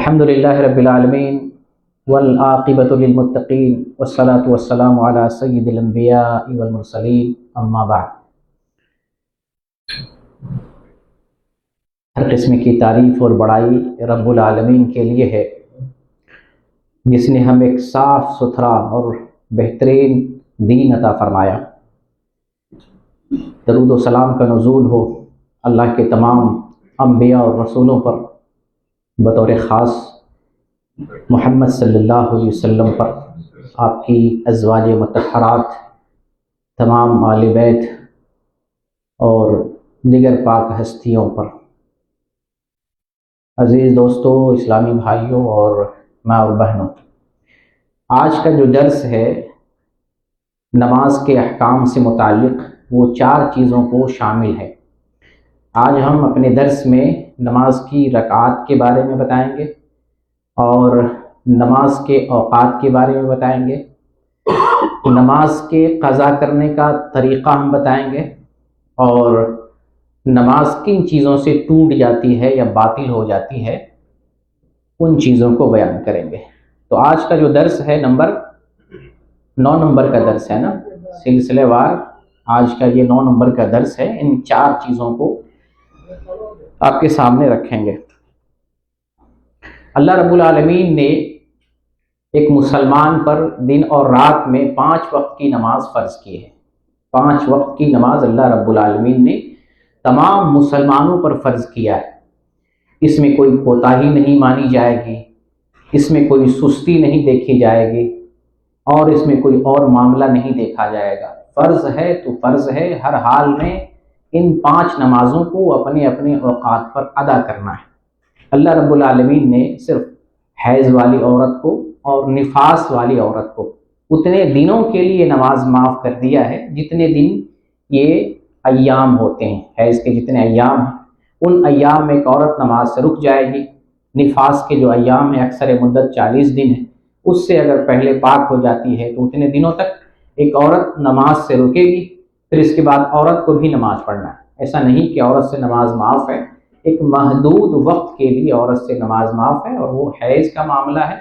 الحمد للہ رب العالمین والعاقبۃ للمتقین والصلاۃ والسلام علی سید الانبیاء والمرسلین اما بعد۔ ہر قسم کی تعریف اور بڑائی رب العالمین کے لیے ہے، جس نے ہم ایک صاف ستھرا اور بہترین دین عطا فرمایا۔ درود و سلام کا نزول ہو اللہ کے تمام انبیاء اور رسولوں پر، بطور خاص محمد صلی اللہ علیہ وسلم پر، آپ کی ازواج مطہرات، تمام آل بیت اور دیگر پاک ہستیوں پر۔ عزیز دوستو، اسلامی بھائیوں اور ماں اور بہنوں، آج کا جو درس ہے نماز کے احکام سے متعلق، وہ 4 چیزوں کو شامل ہے۔ آج ہم اپنے درس میں نماز کی رکعات کے بارے میں بتائیں گے، اور نماز کے اوقات کے بارے میں بتائیں گے، نماز کے قضا کرنے کا طریقہ ہم بتائیں گے، اور نماز کن چیزوں سے ٹوٹ جاتی ہے یا باطل ہو جاتی ہے ان چیزوں کو بیان کریں گے۔ تو آج کا جو درس ہے 9 نمبر کا درس ہے نا، سلسلے وار آج کا یہ 9 نمبر کا درس ہے۔ ان 4 چیزوں کو آپ کے سامنے رکھیں گے۔ اللہ رب العالمین نے ایک مسلمان پر دن اور رات میں 5 وقت کی نماز فرض کی ہے۔ 5 وقت کی نماز اللہ رب العالمین نے تمام مسلمانوں پر فرض کیا ہے۔ اس میں کوئی کوتاہی نہیں مانی جائے گی، اس میں کوئی سستی نہیں دیکھی جائے گی، اور اس میں کوئی اور معاملہ نہیں دیکھا جائے گا۔ فرض ہے تو فرض ہے، ہر حال میں ان 5 نمازوں کو اپنے اپنے اوقات پر ادا کرنا ہے۔ اللہ رب العالمین نے صرف حیض والی عورت کو اور نفاس والی عورت کو اتنے دنوں کے لیے نماز معاف کر دیا ہے جتنے دن یہ ایام ہوتے ہیں۔ حیض کے جتنے ایام ہیں ان ایام میں ایک عورت نماز سے رک جائے گی۔ نفاس کے جو ایام ہیں اکثر مدت 40 دن ہے، اس سے اگر پہلے پاک ہو جاتی ہے تو اتنے دنوں تک ایک عورت نماز سے رکے گی، پھر اس کے بعد عورت کو بھی نماز پڑھنا ہے۔ ایسا نہیں کہ عورت سے نماز معاف ہے، ایک محدود وقت کے لیے عورت سے نماز معاف ہے، اور وہ حیض کا معاملہ ہے،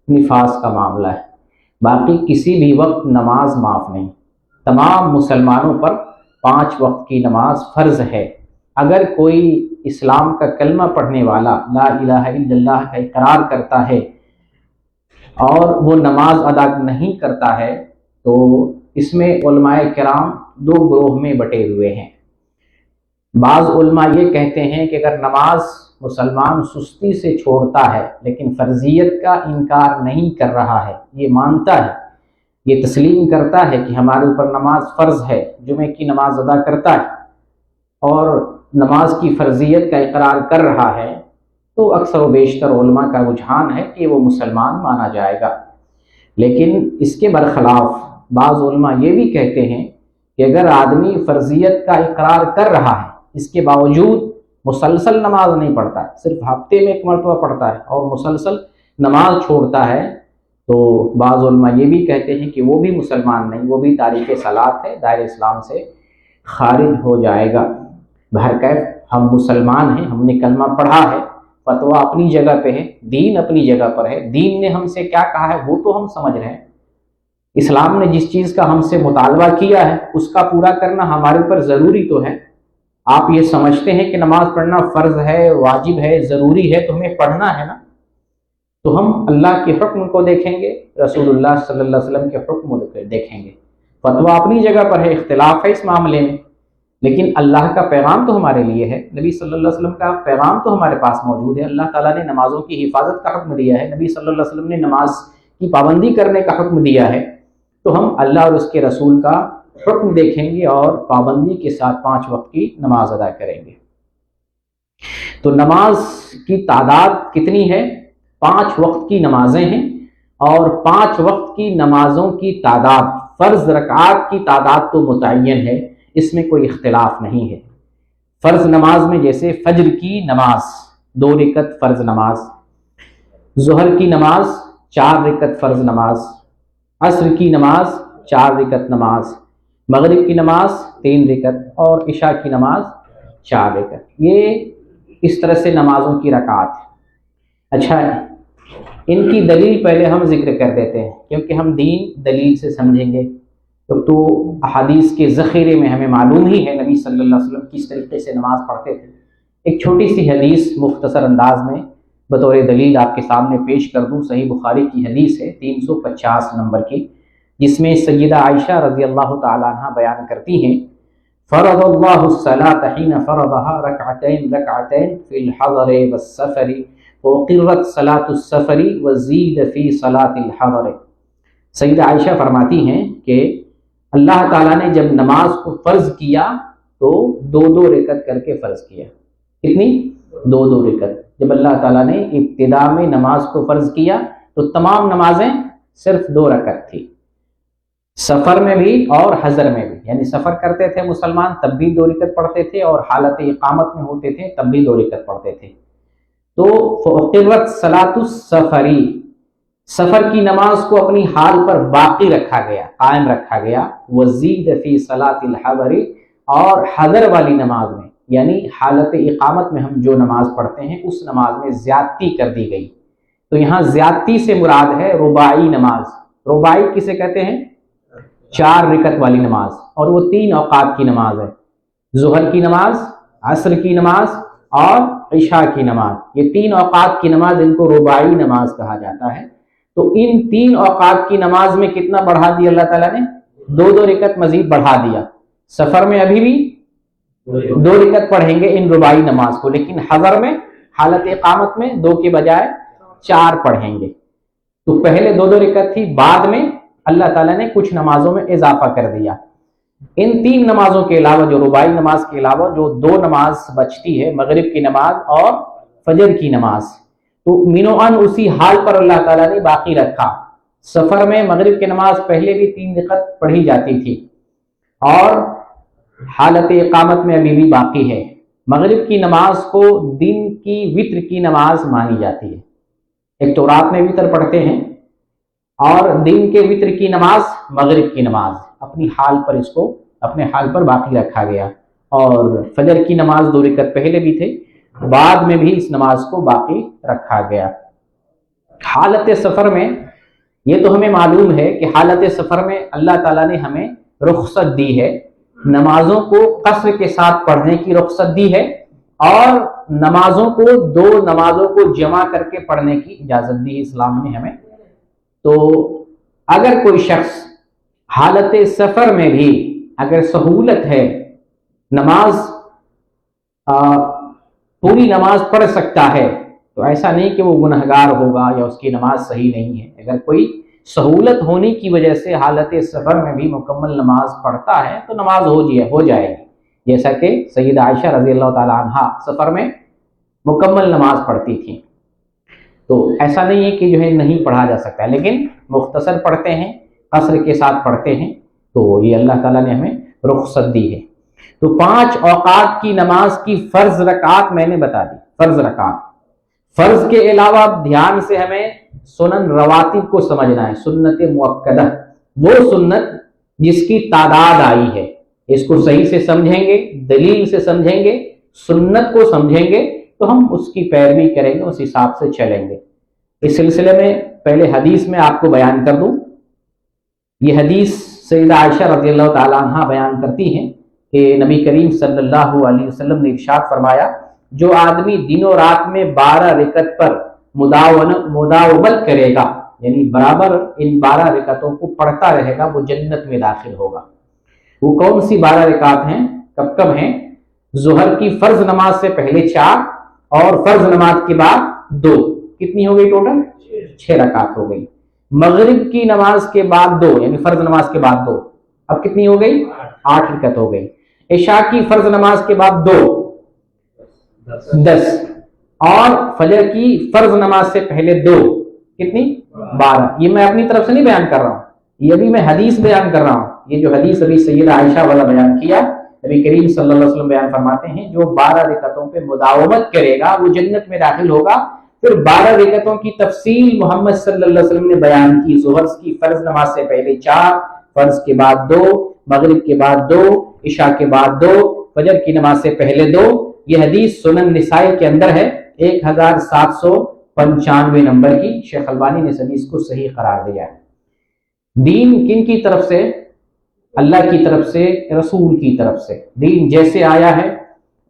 نفاس کا معاملہ ہے۔ باقی کسی بھی وقت نماز معاف نہیں۔ تمام مسلمانوں پر 5 وقت کی نماز فرض ہے۔ اگر کوئی اسلام کا کلمہ پڑھنے والا لا الہ الا اللہ کا اقرار کرتا ہے اور وہ نماز ادا نہیں کرتا ہے تو اس میں علماء کرام 2 گروہ میں بٹے ہوئے ہیں۔ بعض علماء یہ کہتے ہیں کہ اگر نماز مسلمان سستی سے چھوڑتا ہے لیکن فرضیت کا انکار نہیں کر رہا ہے، یہ مانتا ہے، یہ تسلیم کرتا ہے کہ ہمارے اوپر نماز فرض ہے، جمعے کی نماز ادا کرتا ہے اور نماز کی فرضیت کا اقرار کر رہا ہے، تو اکثر و بیشتر علماء کا رجحان ہے کہ وہ مسلمان مانا جائے گا۔ لیکن اس کے برخلاف بعض علماء یہ بھی کہتے ہیں کہ اگر آدمی فرضیت کا اقرار کر رہا ہے، اس کے باوجود مسلسل نماز نہیں پڑھتا ہے، صرف ہفتے میں 1 مرتبہ پڑھتا ہے اور مسلسل نماز چھوڑتا ہے، تو بعض علماء یہ بھی کہتے ہیں کہ وہ بھی مسلمان نہیں، وہ بھی تارک صلاۃ ہے، دائرہ اسلام سے خارج ہو جائے گا۔ بہرکیف ہم مسلمان ہیں، ہم نے کلمہ پڑھا ہے، فتویٰ اپنی جگہ پہ ہے، دین اپنی جگہ پر ہے، دین نے ہم سے کیا کہا ہے وہ تو ہم سمجھ رہے ہیں۔ اسلام نے جس چیز کا ہم سے مطالبہ کیا ہے اس کا پورا کرنا ہمارے اوپر ضروری تو ہے۔ آپ یہ سمجھتے ہیں کہ نماز پڑھنا فرض ہے، واجب ہے، ضروری ہے، تو ہمیں پڑھنا ہے نا، تو ہم اللہ کے حکم کو دیکھیں گے، رسول اللہ صلی اللہ علیہ وسلم کے حکم کو دیکھیں گے۔ فتویٰ اپنی جگہ پر ہے، اختلاف ہے اس معاملے میں، لیکن اللہ کا پیغام تو ہمارے لیے ہے، نبی صلی اللہ علیہ وسلم کا پیغام تو ہمارے پاس موجود ہے۔ اللہ تعالیٰ نے نمازوں کی حفاظت کا حکم دیا ہے، نبی صلی اللہ علیہ وسلم نے نماز کی پابندی کرنے کا حکم دیا ہے، تو ہم اللہ اور اس کے رسول کا حکم دیکھیں گے اور پابندی کے ساتھ 5 وقت کی نماز ادا کریں گے۔ تو نماز کی تعداد کتنی ہے؟ 5 وقت کی نمازیں ہیں، اور 5 وقت کی نمازوں کی تعداد، فرض رکعات کی تعداد تو متعین ہے، اس میں کوئی اختلاف نہیں ہے۔ فرض نماز میں جیسے فجر کی نماز 2 رکعت فرض نماز، ظہر کی نماز 4 رکعت فرض نماز، عصر کی نماز 4 رکعت نماز، مغرب کی نماز 3 رکعت، اور عشاء کی نماز 4 رکعت۔ یہ اس طرح سے نمازوں کی رکعات ہے۔ اچھا، ان کی دلیل پہلے ہم ذکر کر دیتے ہیں، کیونکہ ہم دین دلیل سے سمجھیں گے۔ تو احادیث کے ذخیرے میں ہمیں معلوم ہی ہے نبی صلی اللہ علیہ وسلم کس طریقے سے نماز پڑھتے تھے۔ ایک چھوٹی سی حدیث مختصر انداز میں بطور دلیل آپ کے سامنے پیش کر دوں۔ صحیح بخاری کی حدیث ہے 350 نمبر کی، جس میں سیدہ عائشہ رضی اللہ تعالی عنہ بیان کرتی ہیں، فرض اللہ الصلاة حین فرضها رکعتین رکعتین فی الحضر والسفر وقرت صلاة السفر وزید فی صلاة الحضر۔ سیدہ عائشہ فرماتی ہیں کہ اللہ تعالیٰ نے جب نماز کو فرض کیا تو 2 رکعت کر کے فرض کیا۔ کتنی؟ 2 رکعت۔ جب اللہ تعالیٰ نے ابتدا میں نماز کو فرض کیا تو تمام نمازیں صرف 2 رکعت تھی، سفر میں بھی اور حضر میں بھی، یعنی سفر کرتے تھے مسلمان تب بھی 2 رکعت پڑھتے تھے، اور حالت اقامت میں ہوتے تھے تب بھی 2 رکعت پڑھتے تھے۔ تو فقرت صلاۃ السفری، سفر کی نماز کو اپنی حال پر باقی رکھا گیا، قائم رکھا گیا، وزید فی صلاۃ الحضر، اور حضر والی نماز میں یعنی حالت اقامت میں ہم جو نماز پڑھتے ہیں اس نماز میں زیادتی کر دی گئی۔ تو یہاں زیادتی سے مراد ہے رباعی نماز۔ رباعی کسے کہتے ہیں؟ 4 رکعت والی نماز، اور وہ 3 اوقات کی نماز ہے، ظہر کی نماز، عصر کی نماز اور عشاء کی نماز۔ یہ 3 اوقات کی نماز، ان کو رباعی نماز کہا جاتا ہے۔ تو ان 3 اوقات کی نماز میں کتنا بڑھا دیا اللہ تعالیٰ نے؟ 2 رکعت مزید بڑھا دیا۔ سفر میں ابھی بھی 2 رکعت پڑھیں گے ان رباعی نماز کو، لیکن حضر میں حالت اقامت میں 2 کے بجائے 4 پڑھیں گے۔ تو پہلے 2 رکعت تھی، بعد میں اللہ تعالیٰ نے کچھ نمازوں میں اضافہ کر دیا۔ ان 3 نمازوں کے علاوہ، جو رباعی نماز کے علاوہ جو 2 نماز بچتی ہے، مغرب کی نماز اور فجر کی نماز، تو مینوان اسی حال پر اللہ تعالیٰ نے باقی رکھا۔ سفر میں مغرب کی نماز پہلے بھی 3 رکعت پڑھی جاتی تھی، اور حالت اقامت میں ابھی بھی باقی ہے۔ مغرب کی نماز کو دن کی وتر کی نماز مانی جاتی ہے۔ ایک تو رات میں وتر پڑھتے ہیں، اور دن کے وتر کی نماز مغرب کی نماز، اپنی حال پر اس کو اپنے حال پر باقی رکھا گیا۔ اور فجر کی نماز 2 رکعت پہلے بھی تھے، بعد میں بھی اس نماز کو باقی رکھا گیا۔ حالت سفر میں یہ تو ہمیں معلوم ہے کہ حالت سفر میں اللہ تعالیٰ نے ہمیں رخصت دی ہے، نمازوں کو قصر کے ساتھ پڑھنے کی رخصت دی ہے، اور نمازوں کو 2 نمازوں کو جمع کر کے پڑھنے کی اجازت دی ہے اسلام نے ہمیں۔ تو اگر کوئی شخص حالت سفر میں بھی اگر سہولت ہے، نماز پوری نماز پڑھ سکتا ہے، تو ایسا نہیں کہ وہ گنہگار ہوگا یا اس کی نماز صحیح نہیں ہے۔ اگر کوئی سہولت ہونے کی وجہ سے حالت سفر میں بھی مکمل نماز پڑھتا ہے تو نماز ہو جائے گی، جیسا کہ سیدہ عائشہ رضی اللہ تعالی عنہ سفر میں مکمل نماز پڑھتی تھی۔ تو ایسا نہیں ہے کہ جو ہے نہیں پڑھا جا سکتا ہے، لیکن مختصر پڑھتے ہیں، قصر کے ساتھ پڑھتے ہیں، تو یہ اللہ تعالیٰ نے ہمیں رخصت دی ہے۔ تو 5 اوقات کی نماز کی فرض رکعات میں نے بتا دی، فرض رکعات۔ فرض کے علاوہ دھیان سے ہمیں سنن رواتب کو سمجھنا ہے، سنت مؤکدہ، وہ سنت جس کی تعداد آئی ہے، اس کو صحیح سے سمجھیں گے، دلیل سے سمجھیں گے، سنت کو سمجھیں گے تو ہم اس کی پیروی کریں گے، اس حساب سے چلیں گے۔ اس سلسلے میں پہلے حدیث میں آپ کو بیان کر دوں۔ یہ حدیث سیدہ عائشہ رضی اللہ تعالی عنہ بیان کرتی ہیں کہ نبی کریم صلی اللہ علیہ وسلم نے ارشاد فرمایا، جو آدمی دن و رات میں 12 رکعت پر مداومت کرے گا، یعنی برابر ان 12 رکعتوں کو پڑھتا رہے گا، وہ جنت میں داخل ہوگا۔ وہ کون سی 12 رکعت ہیں، کب کب ہیں؟ ظہر کی فرض نماز سے پہلے 4 اور فرض نماز کے بعد 2، کتنی ہو گئی ٹوٹل؟ 6 رکعت ہو گئی۔ مغرب کی نماز کے بعد 2، یعنی فرض نماز کے بعد 2، اب کتنی ہو گئی؟ 8 رکعت ہو گئی۔ عشاء کی فرض نماز کے بعد 2، 10، اور فجر کی فرض نماز سے پہلے 2، کتنی؟ 12۔ یہ میں اپنی طرف سے نہیں بیان کر رہا ہوں، یہ بھی میں حدیث بیان کر رہا ہوں۔ یہ جو حدیث ابھی سیدہ عائشہ والا بیان کیا، نبی کریم صلی اللہ علیہ وسلم بیان فرماتے ہیں، جو 12 رکعتوں پہ مداومت کرے گا وہ جنت میں داخل ہوگا۔ پھر 12 رکعتوں کی تفصیل محمد صلی اللہ علیہ وسلم نے بیان کی۔ ظہر کی فرض نماز سے پہلے 4، فرض کے بعد 2، مغرب کے بعد 2، عشاء کے بعد 2، فجر کی نماز سے پہلے 2۔ یہ حدیث سنن نسائی کے اندر ہے، 1705 95 نمبر کی، شیخ البانی نے اس حدیث کو صحیح قرار دیا ہے۔ دین کن کی طرف سے؟ اللہ کی طرف سے، رسول کی طرف سے۔ دین جیسے آیا ہے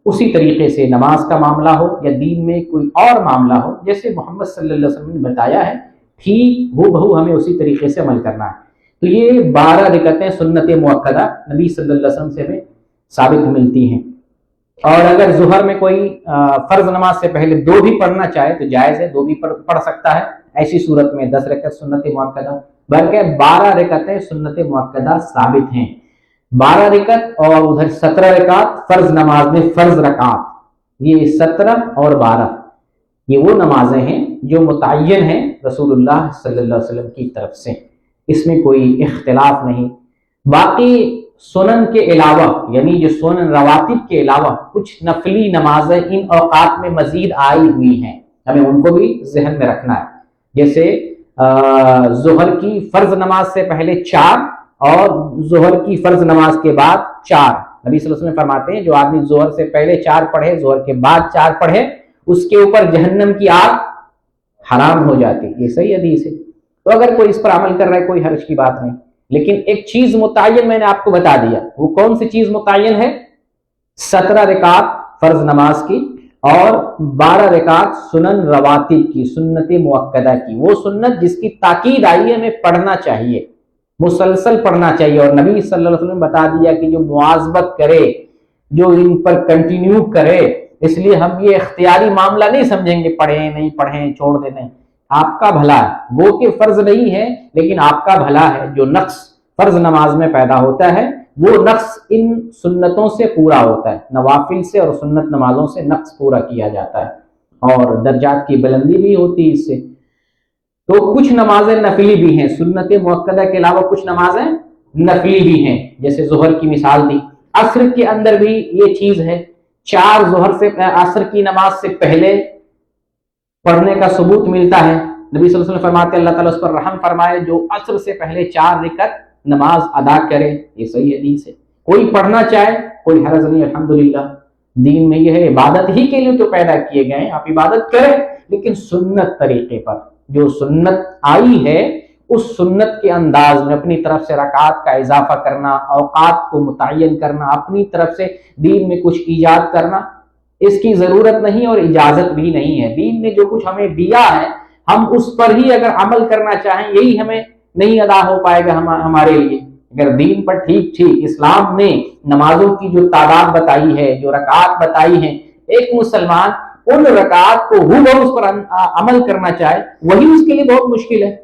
اسی طریقے سے نماز کا معاملہ ہو یا دین میں کوئی اور معاملہ ہو، جیسے محمد صلی اللہ علیہ وسلم نے بتایا ہے ٹھیک ہو بہو ہمیں اسی طریقے سے عمل کرنا ہے۔ تو یہ 12 رکعتیں سنت مؤکدہ نبی صلی اللہ علیہ وسلم سے ہمیں ثابت ملتی ہیں۔ اور اگر ظہر میں کوئی فرض نماز سے پہلے 2 بھی پڑھنا چاہے تو جائز ہے، 2 بھی پڑھ سکتا ہے۔ ایسی صورت میں 10 رکعت سنت مؤکدہ، بلکہ 12 رکعتیں سنت مؤکدہ ثابت ہیں۔ 12 رکعت اور ادھر 17 رکعت فرض نماز میں فرض رکعت، یہ 17 اور 12 یہ وہ نمازیں ہیں جو متعین ہیں رسول اللہ صلی اللہ علیہ وسلم کی طرف سے، اس میں کوئی اختلاف نہیں۔ باقی سنن کے علاوہ، یعنی جو سنن رواتب کے علاوہ کچھ نفلی نمازیں ان اوقات میں مزید آئی ہوئی ہیں، ہمیں ان کو بھی ذہن میں رکھنا ہے۔ جیسے ظہر کی فرض نماز سے پہلے 4 اور ظہر کی فرض نماز کے بعد 4۔ نبی صلی اللہ علیہ وسلم فرماتے ہیں جو آدمی ظہر سے پہلے 4 پڑھے، ظہر کے بعد 4 پڑھے، اس کے اوپر جہنم کی آگ حرام ہو جاتی۔ یہ صحیح حدیث ہے۔ تو اگر کوئی اس پر عمل کر رہا ہے کوئی حرج کی بات نہیں، لیکن ایک چیز متعین میں نے آپ کو بتا دیا، وہ کون سی چیز متعین ہے؟ 17 رکعت فرض نماز کی اور 12 رکعت سنن رواتب کی، سنت مؤکدہ کی، وہ سنت جس کی تاکید آئی ہے ہمیں پڑھنا چاہیے، مسلسل پڑھنا چاہیے۔ اور نبی صلی اللہ علیہ وسلم نے بتا دیا کہ جو مواظبت کرے، جو ان پر کنٹینیو کرے، اس لیے ہم یہ اختیاری معاملہ نہیں سمجھیں گے پڑھیں نہیں پڑھیں چھوڑ دیتے ہیں۔ آپ کا بھلا ہے، وہ کہ فرض نہیں ہے لیکن آپ کا بھلا ہے۔ جو نقص فرض نماز میں پیدا ہوتا ہے وہ نقص ان سنتوں سے پورا ہوتا ہے، نوافل سے اور سنت نمازوں سے نقص پورا کیا جاتا ہے اور درجات کی بلندی بھی ہوتی ہے اس سے۔ تو کچھ نمازیں نفلی بھی ہیں، سنت مؤکدہ کے علاوہ کچھ نمازیں نفلی بھی ہیں، جیسے ظہر کی مثال دی۔ عصر کے اندر بھی یہ چیز ہے، 4 ظہر سے عصر کی نماز سے پہلے پڑھنے کا ثبوت ملتا ہے۔ نبی صلی اللہ علیہ وسلم فرماتے ہیں اللہ تعالیٰ اس پر رحم فرمائے جو عصر سے پہلے 4 رکعت نماز ادا کرے۔ یہ صحیح حدیث ہے۔ کوئی پڑھنا چاہے کوئی حرج نہیں، الحمدللہ۔ دین میں یہ ہے عبادت ہی کے لیے تو پیدا کیے گئے ہیں، آپ عبادت کریں لیکن سنت طریقے پر، جو سنت آئی ہے اس سنت کے انداز میں اپنی طرف سے رکعات کا اضافہ کرنا، اوقات کو متعین کرنا، اپنی طرف سے دین میں کچھ ایجاد کرنا، اس کی ضرورت نہیں اور اجازت بھی نہیں ہے۔ دین نے جو کچھ ہمیں دیا ہے ہم اس پر ہی اگر عمل کرنا چاہیں یہی ہمیں نہیں ادا ہو پائے گا ہمارے لیے۔ اگر دین پر ٹھیک اسلام نے نمازوں کی جو تعداد بتائی ہے، جو رکعات بتائی ہیں، ایک مسلمان ان رکعات کو ہو اس پر عمل کرنا چاہے وہی اس کے لیے بہت مشکل ہے۔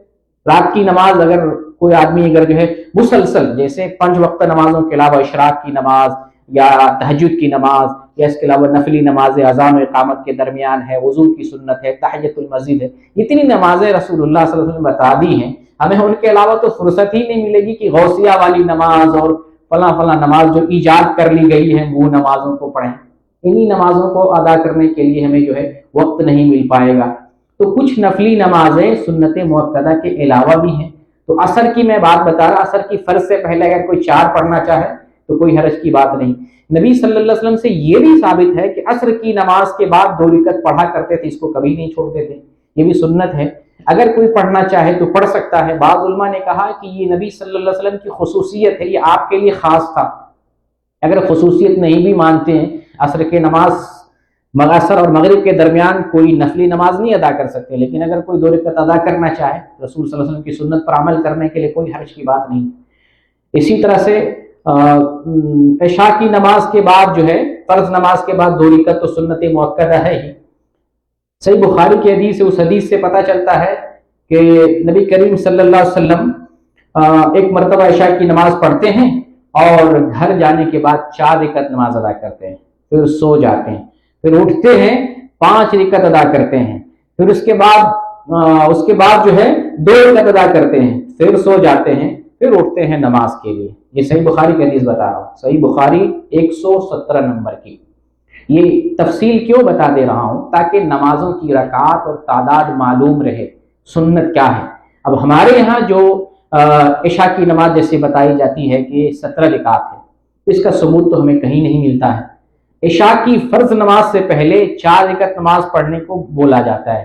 رات کی نماز اگر کوئی آدمی اگر جو ہے مسلسل، جیسے 5 وقت نمازوں کے علاوہ اشراق کی نماز یا تہجد کی نماز یا اس کے علاوہ نفلی نماز اذان و اقامت کے درمیان ہے، وضو کی سنت ہے، تحیۃ المسجد ہے، اتنی نمازیں رسول اللہ صلی اللہ علیہ وسلم نے بتا دی ہیں، ہمیں ان کے علاوہ تو فرصت ہی نہیں ملے گی کہ غوثیہ والی نماز اور فلاں فلاں نماز جو ایجاد کر لی گئی ہے وہ نمازوں کو پڑھیں۔ انہی نمازوں کو ادا کرنے کے لیے ہمیں جو ہے وقت نہیں مل پائے گا۔ تو کچھ نفلی نمازیں سنت مؤکدہ کے علاوہ بھی ہیں۔ تو عصر کی میں بات بتا رہا، عصر کی فرض سے پہلے اگر کوئی 4 پڑھنا چاہے تو کوئی حرج کی بات نہیں۔ نبی صلی اللہ علیہ وسلم سے یہ بھی ثابت ہے کہ عصر کی نماز کے بعد 2 رکعت پڑھا کرتے تھے، اس کو کبھی نہیں چھوڑتے تھے، یہ بھی سنت ہے۔ اگر کوئی پڑھنا چاہے تو پڑھ سکتا ہے۔ بعض علماء نے کہا کہ یہ نبی صلی اللہ علیہ وسلم کی خصوصیت ہے، یہ آپ کے لیے خاص تھا۔ اگر خصوصیت نہیں بھی مانتے ہیں، عصر کے نماز عصر اور مغرب کے درمیان کوئی نفلی نماز نہیں ادا کر سکتے، لیکن اگر کوئی 2 رکعت ادا کرنا چاہے رسول صلی اللہ علیہ وسلم کی سنت پر عمل کرنے کے لیے کوئی حرج کی بات نہیں۔ اسی طرح سے عشاء کی نماز کے بعد جو ہے فرض نماز کے بعد 2 رکعت تو سنت مؤکدہ ہے ہی۔ صحیح بخاری کی حدیث ہے، اس حدیث سے پتہ چلتا ہے کہ نبی کریم صلی اللہ علیہ وسلم ایک مرتبہ عشاء کی نماز پڑھتے ہیں اور گھر جانے کے بعد 4 رکعت نماز ادا کرتے ہیں، پھر سو جاتے ہیں، پھر اٹھتے ہیں 5 رکعت ادا کرتے ہیں، پھر اس کے بعد جو ہے 2 رکعت ادا کرتے ہیں، پھر سو جاتے ہیں، پھر اٹھتے ہیں نماز کے لیے۔ یہ صحیح بخاری کی حدیث بتا رہا ہوں، صحیح بخاری 117 نمبر کی۔ یہ تفصیل کیوں بتا دے رہا ہوں؟ تاکہ نمازوں کی رکعات اور تعداد معلوم رہے، سنت کیا ہے۔ اب ہمارے یہاں جو عشاء کی نماز جیسے بتائی جاتی ہے کہ 17 رکعات ہے، اس کا ثبوت تو ہمیں کہیں نہیں ملتا ہے۔ عشاء کی فرض نماز سے پہلے 4 رکعت نماز پڑھنے کو بولا جاتا ہے،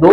2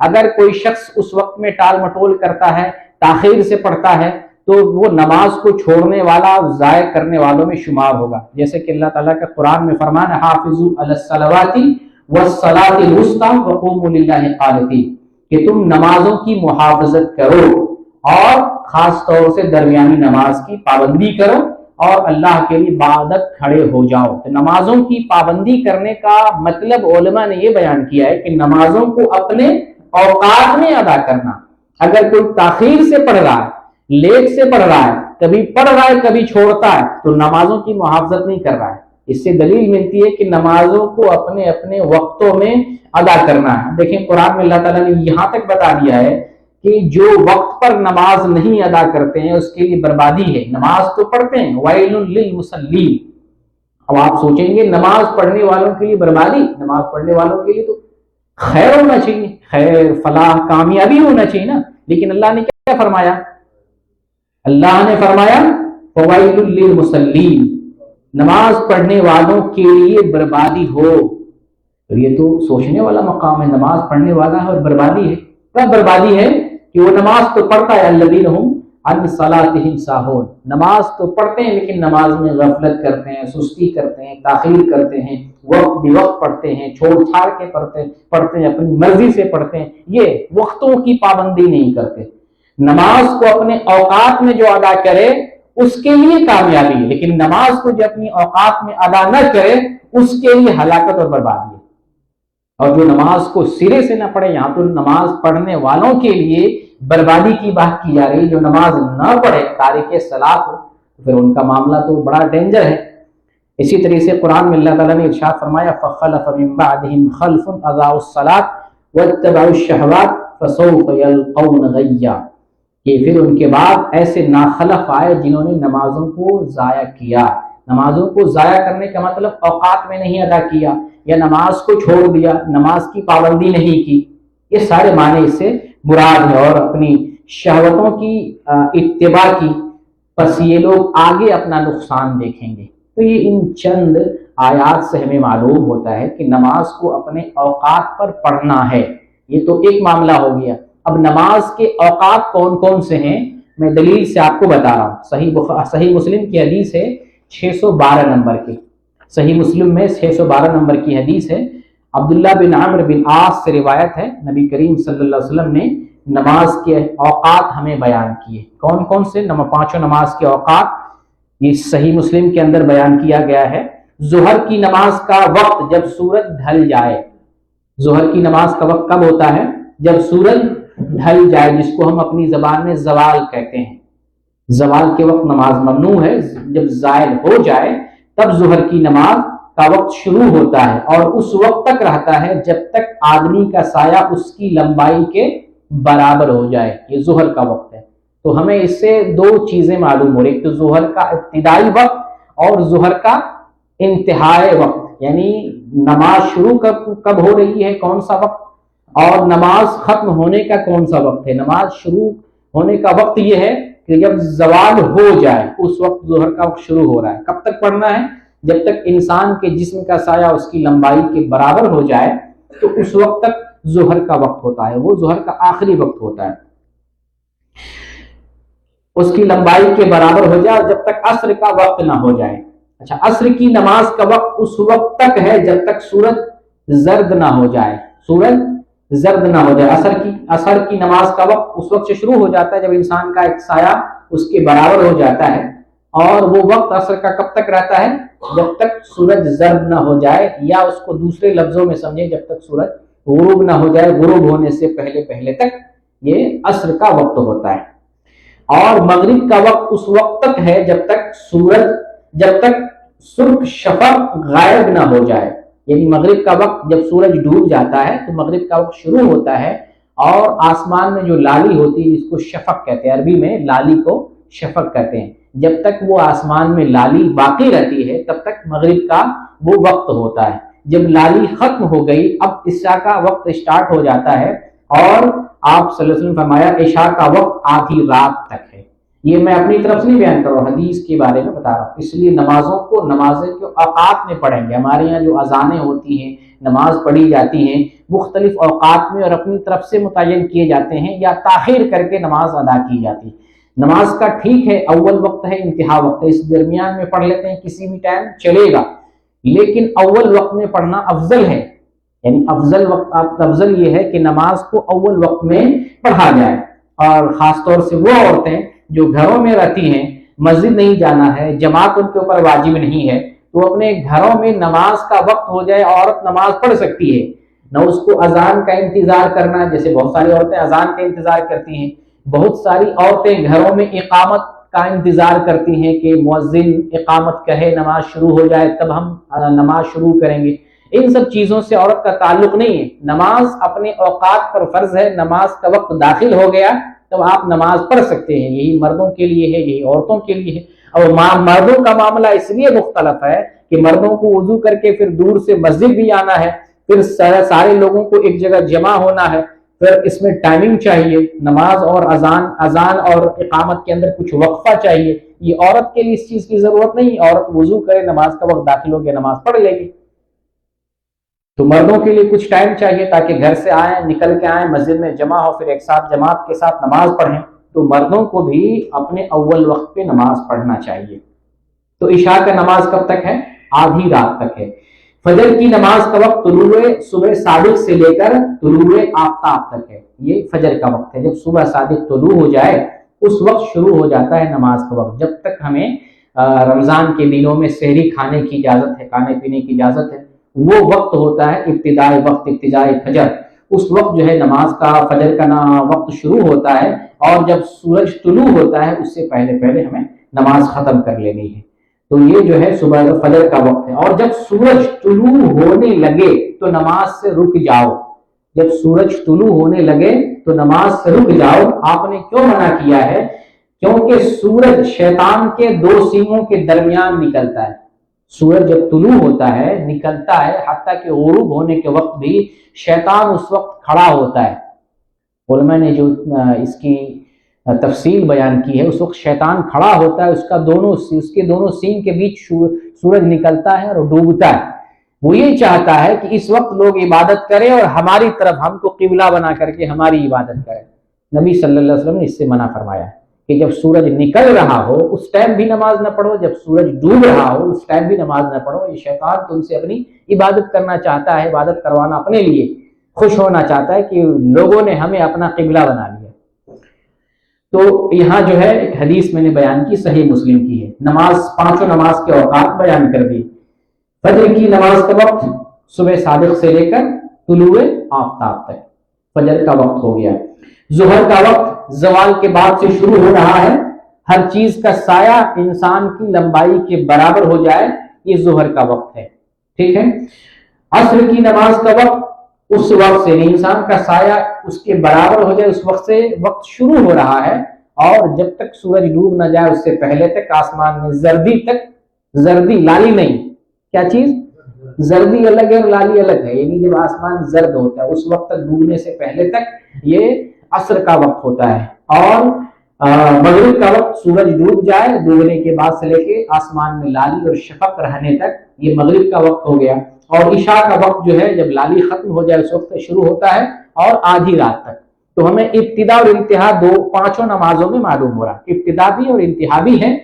اگر کوئی شخص اس وقت میں ٹال مٹول کرتا ہے، تاخیر سے پڑھتا ہے، تو وہ نماز کو چھوڑنے والا، ضائع کرنے والوں میں شمار ہوگا، جیسے کہ اللہ تعالیٰ کا قرآن میں فرمان ہے حافظوا علی الصلوات والصلاۃ الوسطی وقوموا للہ قانتین، کہ تم نمازوں کی محافظت کرو اور خاص طور سے درمیانی نماز کی پابندی کرو اور اللہ کے لیے عبادت کھڑے ہو جاؤ۔ تو نمازوں کی پابندی کرنے کا مطلب علماء نے یہ بیان کیا ہے کہ نمازوں کو اپنے اوقات میں ادا کرنا۔ اگر کوئی تاخیر سے پڑھ رہا ہے، لیٹ سے پڑھ رہا ہے، کبھی پڑھ رہا ہے کبھی چھوڑتا ہے، تو نمازوں کی محافظت نہیں کر رہا ہے۔ اس سے دلیل ملتی ہے کہ نمازوں کو اپنے اپنے وقتوں میں ادا کرنا ہے۔ دیکھیں قرآن میں اللہ تعالیٰ نے یہاں تک بتا دیا ہے کہ جو وقت پر نماز نہیں ادا کرتے ہیں اس کے لیے بربادی ہے۔ نماز تو پڑھتے ہیں، ویل للمصلین۔ اب آپ سوچیں گے نماز پڑھنے والوں کے لیے بربادی، نماز پڑھنے والوں کے لیے تو خیر ہونا چاہیے، خیر، فلاح، کامیابی ہونا چاہیے نا، لیکن اللہ نے کیا فرمایا؟ اللہ نے فرمایا فویل للمصلین، نماز پڑھنے والوں کے لیے بربادی ہو۔ تو یہ تو سوچنے والا مقام ہے، نماز پڑھنے والا ہے اور بربادی ہے۔ کب بربادی ہے؟ کہ وہ نماز تو پڑھتا ہے، الذین هم عن صلاتهم ساہون، نماز تو پڑھتے ہیں لیکن نماز میں غفلت کرتے ہیں، سستی کرتے ہیں، تاخیر کرتے ہیں، وقت بے وقت پڑھتے ہیں، چھوڑ چھاڑ کے پڑھتے ہیں، اپنی مرضی سے پڑھتے ہیں، یہ وقتوں کی پابندی نہیں کرتے۔ نماز کو اپنے اوقات میں جو ادا کرے اس کے لیے کامیابی ہے، لیکن نماز کو جو اپنی اوقات میں ادا نہ کرے اس کے لیے ہلاکت اور بربادی ہے۔ اور جو نماز کو سرے سے نہ پڑھے، یہاں تو نماز پڑھنے والوں کے لیے بربادی کی بات کی جا رہی، جو نماز نہ پڑھے، تارک صلاۃ ہو، پھر ان کا معاملہ تو بڑا ڈینجر ہے۔ اسی طریقے سے قرآن میں اللہ تعالیٰ نے ارشاد فرمایا فخلف من بعدهم خلف اضاعوا الصلاۃ واتبعوا الشہوات فسوف یلقون غیا، کہ پھر ان کے بعد ایسے ناخلف آئے جنہوں نے نمازوں کو ضائع کیا۔ نمازوں کو ضائع کرنے کا مطلب اوقات میں نہیں ادا کیا یا نماز کو چھوڑ دیا، نماز کی پابندی نہیں کی، یہ سارے معنی اس سے مراد ہے، اور اپنی شہوتوں کی اتباع کی، پس یہ لوگ آگے اپنا نقصان دیکھیں گے۔ تو یہ ان چند آیات سے ہمیں معلوم ہوتا ہے کہ نماز کو اپنے اوقات پر پڑھنا ہے۔ یہ تو ایک معاملہ ہو گیا۔ اب نماز کے اوقات کون کون سے ہیں میں دلیل سے آپ کو بتا رہا ہوں۔ صحیح مسلم کی حدیث ہے 612 نمبر کی، صحیح مسلم میں 612 نمبر کی حدیث ہے۔ عبداللہ بن عمرو بن عاص سے روایت ہے، نبی کریم صلی اللہ علیہ وسلم نے نماز کے اوقات ہمیں بیان کیے۔ کون کون سے؟ پانچوں نماز کے اوقات یہ صحیح مسلم کے اندر بیان کیا گیا ہے۔ ظہر کی نماز کا وقت جب سورج ڈھل جائے، ظہر کی نماز کا وقت کب ہوتا ہے؟ جب سورج ڈھل جائے، جس کو ہم اپنی زبان میں زوال کہتے ہیں۔ زوال کے وقت نماز ممنوع ہے، جب زائل ہو جائے تب ظہر کی نماز کا وقت شروع ہوتا ہے اور اس وقت تک رہتا ہے جب تک آدمی کا سایہ اس کی لمبائی کے برابر ہو جائے، یہ ظہر کا وقت ہے۔ تو ہمیں اس سے دو چیزیں معلوم ہو رہی، ایک تو ظہر کا ابتدائی وقت اور ظہر کا انتہائی وقت، یعنی نماز شروع کب ہو رہی ہے، کون سا وقت، اور نماز ختم ہونے کا کون سا وقت ہے۔ نماز شروع ہونے کا وقت یہ ہے کہ جب زوال ہو جائے اس وقت ظہر کا وقت شروع ہو رہا ہے۔ کب تک پڑھنا ہے؟ جب تک انسان کے جسم کا سایہ اس کی لمبائی کے برابر ہو جائے، تو اس وقت تک ظہر کا وقت ہوتا ہے، وہ ظہر کا آخری وقت ہوتا ہے، اس کی لمبائی کے برابر ہو جائے جب تک عصر کا وقت نہ ہو جائے۔ اچھا، عصر کی نماز کا وقت اس وقت تک ہے جب تک سورج زرد نہ ہو جائے، سورج زرد نہ ہو جائے۔ عصر کی نماز کا وقت اس وقت سے شروع ہو جاتا ہے جب انسان کا ایک سایہ اس کے برابر ہو جاتا ہے، اور وہ وقت عصر کا کب تک رہتا ہے؟ جب تک سورج زرد نہ ہو جائے، یا اس کو دوسرے لفظوں میں سمجھیں، جب تک سورج غروب نہ ہو جائے، غروب ہونے سے پہلے تک یہ عصر کا وقت ہوتا ہے۔ اور مغرب کا وقت اس وقت تک ہے جب تک سرخ شفق غائب نہ ہو جائے، یعنی مغرب کا وقت جب سورج ڈوب جاتا ہے تو مغرب کا وقت شروع ہوتا ہے، اور آسمان میں جو لالی ہوتی ہے جس کو شفق کہتے ہیں، عربی میں لالی کو شفق کہتے ہیں، جب تک وہ آسمان میں لالی باقی رہتی ہے تب تک مغرب کا وہ وقت ہوتا ہے۔ جب لالی ختم ہو گئی اب عشاء کا وقت سٹارٹ ہو جاتا ہے، اور آپ صلی اللہ علیہ وسلم فرمایا عشاء کا وقت آدھی رات تک ہے، یہ میں اپنی طرف سے نہیں بیان کر رہا ہوں، حدیث کے بارے میں بتا رہا ہوں، اس لیے نمازوں کو نمازیں کے اوقات میں پڑھیں گے۔ ہمارے یہاں جو اذانیں ہوتی ہیں، نماز پڑھی جاتی ہیں مختلف اوقات میں اور اپنی طرف سے متعین کیے جاتے ہیں یا تاخیر کر کے نماز ادا کی جاتی ہے۔ نماز کا ٹھیک ہے اول وقت ہے، انتہا وقت ہے، اس درمیان میں پڑھ لیتے ہیں، کسی بھی ٹائم چلے گا، لیکن اول وقت میں پڑھنا افضل ہے۔ یعنی افضل یہ ہے کہ نماز کو اول وقت میں پڑھا جائے، اور خاص طور سے وہ عورتیں جو گھروں میں رہتی ہیں، مسجد نہیں جانا ہے، جماعت ان کے اوپر واجب نہیں ہے، تو اپنے گھروں میں نماز کا وقت ہو جائے عورت نماز پڑھ سکتی ہے، نہ اس کو اذان کا انتظار کرنا ہے۔ جیسے بہت ساری عورتیں اذان کا انتظار کرتی ہیں، بہت ساری عورتیں گھروں میں اقامت کا انتظار کرتی ہیں کہ مؤذن اقامت کہے، نماز شروع ہو جائے تب ہم نماز شروع کریں گے۔ ان سب چیزوں سے عورت کا تعلق نہیں ہے، نماز اپنے اوقات پر فرض ہے، نماز کا وقت داخل ہو گیا تب آپ نماز پڑھ سکتے ہیں، یہی مردوں کے لیے ہے، یہی عورتوں کے لیے ہے۔ اور مردوں کا معاملہ اس لیے مختلف ہے کہ مردوں کو وضو کر کے پھر دور سے مسجد بھی آنا ہے، پھر سارے لوگوں کو ایک جگہ جمع ہونا ہے، پھر اس میں ٹائمنگ چاہیے، نماز اور اذان اور اقامت کے اندر کچھ وقفہ چاہیے۔ یہ عورت کے لیے اس چیز کی ضرورت نہیں، عورت وضو کرے، نماز کا وقت داخل ہو گیا، نماز پڑھ لے گی۔ تو مردوں کے لیے کچھ ٹائم چاہیے تاکہ گھر سے آئیں، نکل کے آئیں، مسجد میں جمع ہو، پھر ایک ساتھ جماعت کے ساتھ نماز پڑھیں۔ تو مردوں کو بھی اپنے اول وقت پہ نماز پڑھنا چاہیے۔ تو عشاء کا نماز کب تک ہے؟ آدھی رات تک ہے۔ فجر کی نماز کا وقت طلوع صبح صادق سے لے کر طلوع آفتاب تک ہے، یہ فجر کا وقت ہے۔ جب صبح صادق طلوع ہو جائے اس وقت شروع ہو جاتا ہے نماز کا وقت۔ جب تک ہمیں رمضان کے دنوں میں سحری کھانے کی اجازت ہے، کھانے پینے کی اجازت ہے، وہ وقت ہوتا ہے ابتدائی وقت، ابتدائی فجر۔ اس وقت جو ہے نماز کا فجر کا وقت شروع ہوتا ہے، اور جب سورج طلوع ہوتا ہے اس سے پہلے پہلے ہمیں نماز ختم کر لینی ہے۔ تو یہ جو ہے صبح فجر کا وقت ہے۔ اور جب سورج طلوع ہونے لگے تو نماز سے رک جاؤ، جب سورج طلوع ہونے لگے تو نماز سے رک جاؤ۔ آپ نے کیوں منع کیا ہے؟ کیونکہ سورج شیطان کے دو سینگوں کے درمیان نکلتا ہے۔ سورج جب طلوع ہوتا ہے، نکلتا ہے، حتیٰ کہ غروب ہونے کے وقت بھی شیطان اس وقت کھڑا ہوتا ہے۔ علماء نے جو اس کی تفصیل بیان کی ہے، اس وقت شیطان کھڑا ہوتا ہے، اس کے دونوں سینگ کے بیچ سورج نکلتا ہے اور ڈوبتا ہے۔ وہ یہ چاہتا ہے کہ اس وقت لوگ عبادت کریں اور ہماری طرف ہم کو قبلہ بنا کر کے ہماری عبادت کریں۔ نبی صلی اللہ علیہ وسلم نے اس سے منع فرمایا کہ جب سورج نکل رہا ہو اس ٹائم بھی نماز نہ پڑھو، جب سورج ڈوب رہا ہو اس ٹائم بھی نماز نہ پڑھو۔ یہ شیطان تم سے اپنی عبادت کرنا چاہتا ہے، عبادت کروانا اپنے لیے، خوش ہونا چاہتا ہے کہ لوگوں نے ہمیں اپنا قبلہ بنا لیا۔ تو یہاں جو ہے ایک حدیث میں نے بیان کی، صحیح مسلم کی ہے، پانچوں نماز کے اوقات بیان کر دی۔ فجر کی نماز کا وقت صبح صادق سے لے کر طلوع آفتاب تک فجر کا وقت ہو گیا۔ ظہر کا وقت زوال کے بعد سے شروع ہو رہا ہے، ہر چیز کا سایہ انسان کی لمبائی کے برابر ہو جائے، یہ ظہر کا وقت ہے، ٹھیک ہے۔ عصر کی نماز کا وقت اس وقت سے نہیں، انسان کا سایہ اس کے برابر ہو جائے اس وقت سے وقت شروع ہو رہا ہے، اور جب تک سورج ڈوب نہ جائے اس سے پہلے تک آسمان میں زردی لالی نہیں، کیا چیز؟ زردی الگ ہے اور لالی الگ ہے، یعنی جب آسمان زرد ہوتا ہے اس وقت تک، ڈوبنے سے پہلے تک یہ عصر کا وقت ہوتا ہے۔ اور مغرب کا وقت سورج ڈوب جائے، ڈوبنے کے بعد سے لے کے آسمان میں لالی اور شفق رہنے تک، یہ مغرب کا وقت ہو گیا۔ اور عشاء کا وقت جو ہے جب لالی ختم ہو جائے اس وقت سے شروع ہوتا ہے اور آدھی رات تک۔ تو ہمیں ابتدا اور انتہا پانچوں نمازوں میں معلوم ہو رہا ہے، ابتدا بھی اور انتہا بھی ہے۔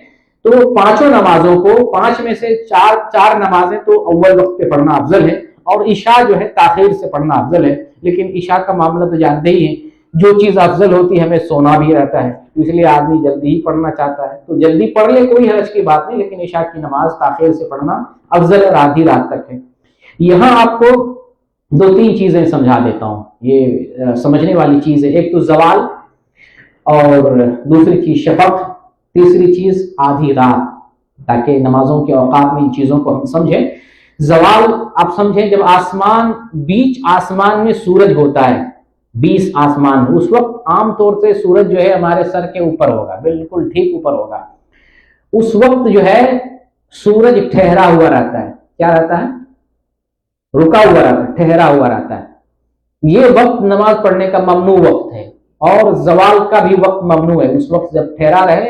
تو پانچوں نمازوں کو، پانچ میں سے چار نمازیں تو اول وقت پہ پڑھنا افضل ہے، اور عشاء جو ہے تاخیر سے پڑھنا افضل ہے۔ لیکن عشاء کا معاملہ تو جانتے ہی ہیں، جو چیز افضل ہوتی ہے ہمیں سونا بھی رہتا ہے، اس لیے آدمی جلدی ہی پڑھنا چاہتا ہے، تو جلدی پڑھ لے، کوئی حرج کی بات نہیں، لیکن عشاء کی نماز تاخیر سے پڑھنا افضل اور آدھی رات تک ہے۔ یہاں آپ کو دو تین چیزیں سمجھا دیتا ہوں، یہ سمجھنے والی چیز ہے۔ ایک تو زوال، اور دوسری چیز شفق، تیسری چیز آدھی رات، تاکہ نمازوں کے اوقات میں ان چیزوں کو ہم سمجھیں۔ زوال آپ سمجھیں، جب بیچ آسمان میں سورج ہوتا ہے، 20 آسمان، اس وقت عام طور سے سورج جو ہے ہمارے سر کے اوپر ہوگا، بالکل ٹھیک اوپر ہوگا۔ اس وقت جو ہے سورج ٹھہرا ہوا رہتا ہے، کیا رہتا ہے؟ رکا ہوا رہتا ہے، ٹھہرا ہوا رہتا ہے۔ یہ وقت نماز پڑھنے کا ممنوع وقت ہے، اور زوال کا بھی وقت ممنوع ہے۔ اس وقت جب ٹھہرا رہے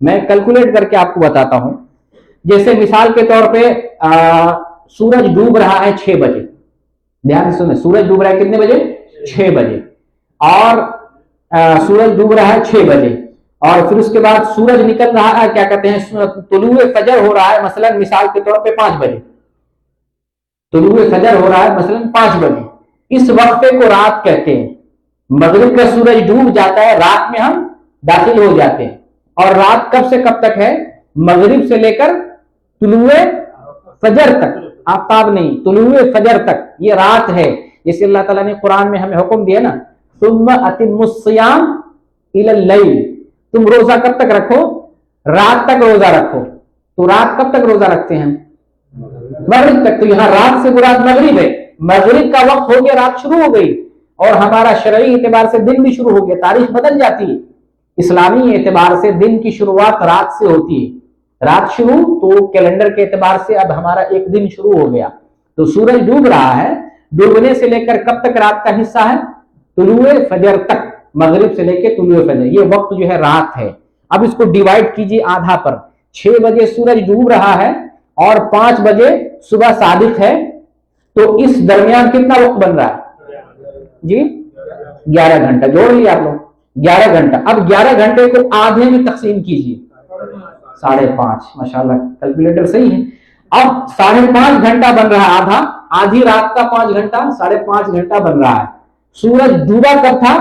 میں کیلکولیٹ کر کے آپ کو بتاتا ہوں. جیسے مثال کے طور پہ سورج ڈوب رہا ہے 6 بجے. دھیان سے سنیں, سورج ڈوب رہا ہے کتنے بجے؟ 6 بجے. اور سورج ڈوب رہا ہے 6 بجے, اور پھر اس کے بعد سورج نکل رہا ہے, کیا کہتے ہیں, طلوع فجر ہو رہا ہے مثلا مثال کے طور پہ 5 بجے. طلوع فجر ہو رہا ہے مثلا 5 بجے. اس وقفے کو رات کہتے ہیں. مغرب کا سورج ڈوب جاتا ہے, رات میں ہم داخل ہو جاتے ہیں. اور رات کب سے کب تک ہے؟ مغرب سے لے کر طلوع فجر تک, آفتاب نہیں, طلوع فجر تک یہ رات ہے. جیسے اللہ تعالیٰ نے قرآن میں ہمیں حکم دیا نا, ثم اتموا الصیام الی اللیل, تم روزہ کب تک رکھو؟ رات تک روزہ رکھو. تو رات کب تک روزہ رکھتے ہیں؟ مغرب تک. تو یہاں رات سے مراد مغرب ہے. مغرب کا وقت ہو گیا, رات شروع ہو گئی, اور ہمارا شرعی اعتبار سے دن بھی شروع ہو گیا. تاریخ بدل جاتی ہے. اسلامی اعتبار سے دن کی شروعات رات سے ہوتی ہے. رات شروع تو کیلنڈر کے اعتبار سے اب ہمارا ایک دن شروع ہو گیا. تو سورج ڈوب رہا ہے, ڈوبنے سے لے کر کب تک رات کا حصہ ہے؟ طلوع فجر تک, مغرب سے لے کے طلوع فجر, یہ وقت جو ہے رات ہے. اب اس کو ڈیوائڈ کیجیے آدھا پر. 6 بجے سورج ڈوب رہا ہے اور 5 بجے صبح صادق ہے, تو اس درمیان کتنا وقت بن رہا ہے جی؟ 11 گھنٹہ. جوڑ لیا آپ لوگ, 11 گھنٹہ. اب 11 گھنٹے کو آدھے میں تقسیم کیجیے, 5.5. ماشاءاللہ کیلکولیٹر صحیح ہے. اب 5.5 گھنٹہ بن رہا ہے آدھا, آدھی رات کا 5 گھنٹہ, 5.5 گھنٹہ بن رہا ہے. سورج ڈوبا کب تھا؟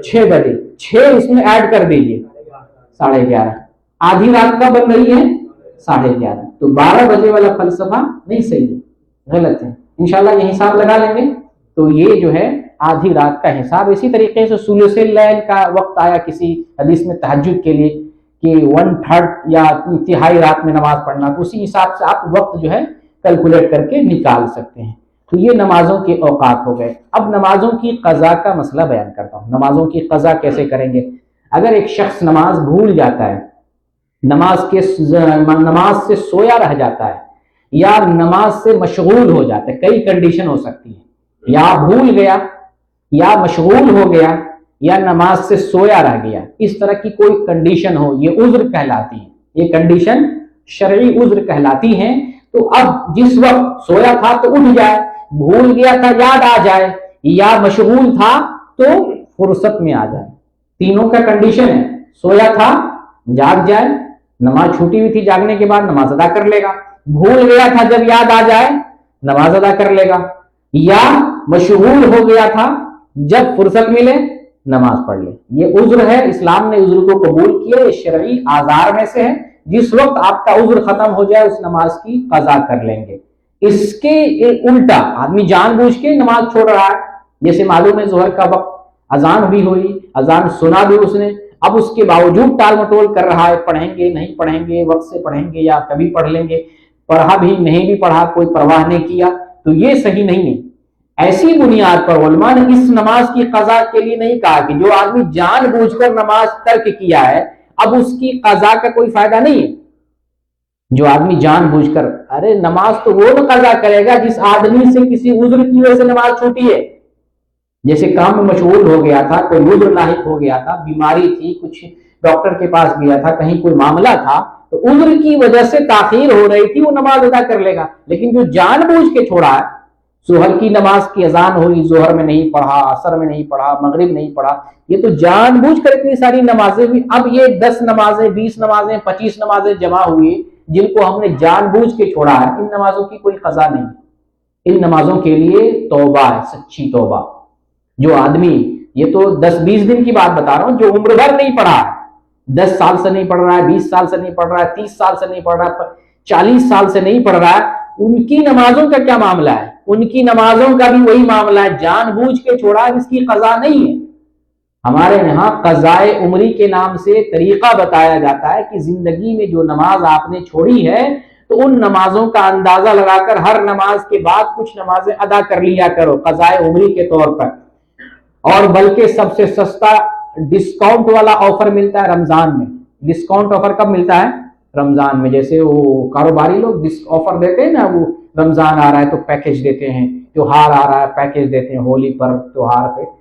6 بجے. 6 اس میں ایڈ کر دیجیے, 11.5. آدھی رات کا بن رہی ہے 11.5. تو 12 بجے والا فلسفہ نہیں صحیح ہے, غلط ہے. انشاءاللہ یہ حساب لگا لیں گے تو یہ جو ہے آدھی رات کا حساب. اسی طریقے سے ثلث اللیل کا وقت آیا کسی حدیث میں تہجد کے لیے کہ 1/3 یا تہائی رات میں نماز پڑھنا, تو اسی حساب سے آپ وقت جو ہے کیلکولیٹ کر کے نکال سکتے ہیں. تو یہ نمازوں کے اوقات ہو گئے. اب نمازوں کی قضا کا مسئلہ بیان کرتا ہوں. نمازوں کی قضا کیسے کریں گے؟ اگر ایک شخص نماز بھول جاتا ہے, نماز سے سویا رہ جاتا ہے, یا نماز سے مشغول ہو جاتا ہے, کئی کنڈیشن ہو سکتی ہے, یا بھول گیا, یا مشغول ہو گیا, یا نماز سے سویا رہ گیا, اس طرح کی کوئی کنڈیشن ہو, یہ عذر کہلاتی ہے. یہ کنڈیشن شرعی عذر کہلاتی ہیں. تو اب جس وقت سویا تھا تو اٹھ جائے, بھول گیا تھا یاد آ جائے, یا مشغول تھا تو فرصت میں آ جائے. تینوں کا کنڈیشن ہے. سویا تھا جاگ جائے, نماز چھوٹی ہوئی تھی, جاگنے کے بعد نماز ادا کر لے گا. بھول گیا تھا, جب یاد آ جائے نماز ادا کر لے گا. یا مشغول ہو گیا تھا, جب فرصت ملے نماز پڑھ لے. یہ عذر ہے, اسلام نے عذر کو قبول کیا, یہ شرعی آزار میں سے ہے. جس وقت آپ کا عذر ختم ہو جائے اس نماز کی قضا کر لیں گے. اس کے الٹا آدمی جان بوجھ کے نماز چھوڑ رہا ہے, جیسے معلوم ہے ظہر کا وقت, اذان بھی ہوئی, اذان سنا بھی اس نے, اب اس کے باوجود ٹال مٹول کر رہا ہے, پڑھیں گے نہیں پڑھیں گے, وقت سے پڑھیں گے یا کبھی پڑھ لیں گے, پڑھا بھی نہیں بھی پڑھا, کوئی پرواہ نہیں کیا, تو یہ صحیح نہیں ہے. ایسی بنیاد پر علماء نے اس نماز کی قضا کے لیے نہیں کہا کہ جو آدمی جان بوجھ کر نماز ترک کیا ہے اب اس کی قضا کا کوئی فائدہ نہیں ہے. جو آدمی جان بوجھ کر, ارے نماز تو وہ قضا کرے گا جس آدمی سے کسی عذر کی وجہ سے نماز چھوٹی ہے. جیسے کام میں مشغول ہو گیا تھا, کوئی عذر لاحق ہو گیا تھا, بیماری تھی, کچھ ڈاکٹر کے پاس گیا تھا, کہیں کوئی معاملہ تھا, تو عذر کی وجہ سے تاخیر ہو رہی تھی, وہ نماز ادا کر لے گا. لیکن جو جان بوجھ کے چھوڑا ہے, ظہر کی نماز کی اذان ہوئی, ظہر میں نہیں پڑھا, عصر میں نہیں پڑھا, مغرب نہیں پڑھا, یہ تو جان بوجھ کر اتنی ساری نمازیں ہوئی. اب یہ 10 نمازیں, 20 نمازیں, 25 نمازیں جمع ہوئی جن کو ہم نے جان بوجھ کے چھوڑا ہے, ان نمازوں کی کوئی قضا نہیں. ان نمازوں کے لیے توبہ ہے, سچی توبہ. جو آدمی, یہ تو 10-20 دن کی بات بتا رہا ہوں, جو عمر بھر نہیں پڑھا ہے, 10 سال سے نہیں پڑھ رہا ہے, 20 سال سے نہیں پڑھ رہا ہے, 30 سال سے نہیں پڑھ رہا ہے, 40 سال سے نہیں پڑھ رہا ہے, ان کی نمازوں کا کیا معاملہ ہے؟ ان کی نمازوں کا بھی وہی معاملہ ہے, جان بوجھ کے چھوڑا, اس کی قضا نہیں ہے. ہمارے یہاں قضائے عمری کے نام سے طریقہ بتایا جاتا ہے کہ زندگی میں جو نماز آپ نے چھوڑی ہے تو ان نمازوں کا اندازہ لگا کر ہر نماز کے بعد کچھ نمازیں ادا کر لیا کرو قضائے عمری کے طور پر. اور بلکہ سب سے سستا ڈسکاؤنٹ والا آفر ملتا ہے رمضان میں. ڈسکاؤنٹ آفر کب ملتا ہے؟ رمضان میں. جیسے وہ کاروباری لوگ آفر دیتے ہیں نا, وہ رمضان آ رہا ہے تو پیکیج دیتے ہیں, تیوہار آ رہا ہے پیکیج دیتے ہیں, ہولی پر تیوہار پہ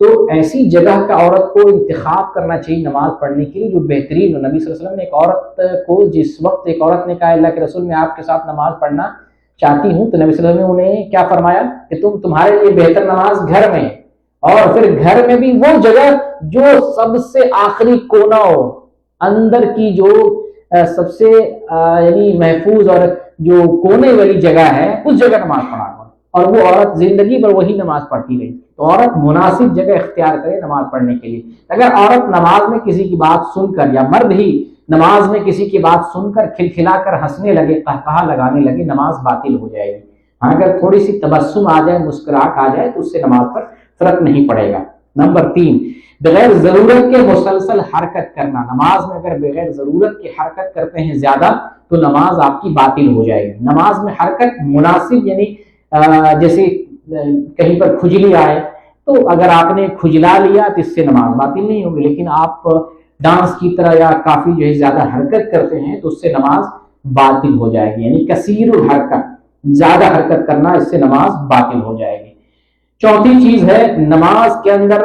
تو ایسی جگہ کا عورت کو انتخاب کرنا چاہیے نماز پڑھنے کے لیے جو بہترین ہو۔ نبی صلی اللہ علیہ وسلم نے ایک عورت کو، جس وقت ایک عورت نے کہا اللہ کے رسول میں آپ کے ساتھ نماز پڑھنا چاہتی ہوں، تو نبی صلی اللہ علیہ وسلم نے انہیں کیا فرمایا کہ تمہارے لیے بہتر نماز گھر میں ہے، اور پھر گھر میں بھی وہ جگہ جو سب سے آخری کونا ہو، اندر کی جو سب سے یعنی محفوظ اور جو کونے والی جگہ ہے اس جگہ نماز پڑھا کرو۔ اور وہ عورت زندگی بھر وہی نماز پڑھتی رہی۔ تو عورت مناسب جگہ اختیار کرے نماز پڑھنے کے لیے۔ اگر عورت نماز میں کسی کی بات سن کر، یا مرد ہی نماز میں کسی کی بات سن کر کھلکھلا کر ہنسنے لگے، قہقہا لگانے لگے، نماز باطل ہو جائے گی۔ ہاں اگر تھوڑی سی تبسم آ جائے، مسکراہٹ آ جائے، تو اس سے نماز پر فرق نہیں پڑے گا۔ نمبر 3، بغیر ضرورت کے مسلسل حرکت کرنا۔ نماز میں اگر بغیر ضرورت کے حرکت کرتے ہیں زیادہ تو نماز آپ کی باطل ہو جائے گی۔ نماز میں حرکت مناسب، یعنی جیسے کہیں پر کھجلی آئے تو اگر آپ نے کھجلا لیا تو اس سے نماز باطل نہیں ہوگی، لیکن آپ ڈانس کی طرح یا کافی جو ہے زیادہ حرکت کرتے ہیں تو اس سے نماز باطل ہو جائے گی۔ یعنی کثیر الحرکت، زیادہ حرکت کرنا، اس سے نماز باطل ہو جائے گی۔ چوتھی چیز ہے نماز کے اندر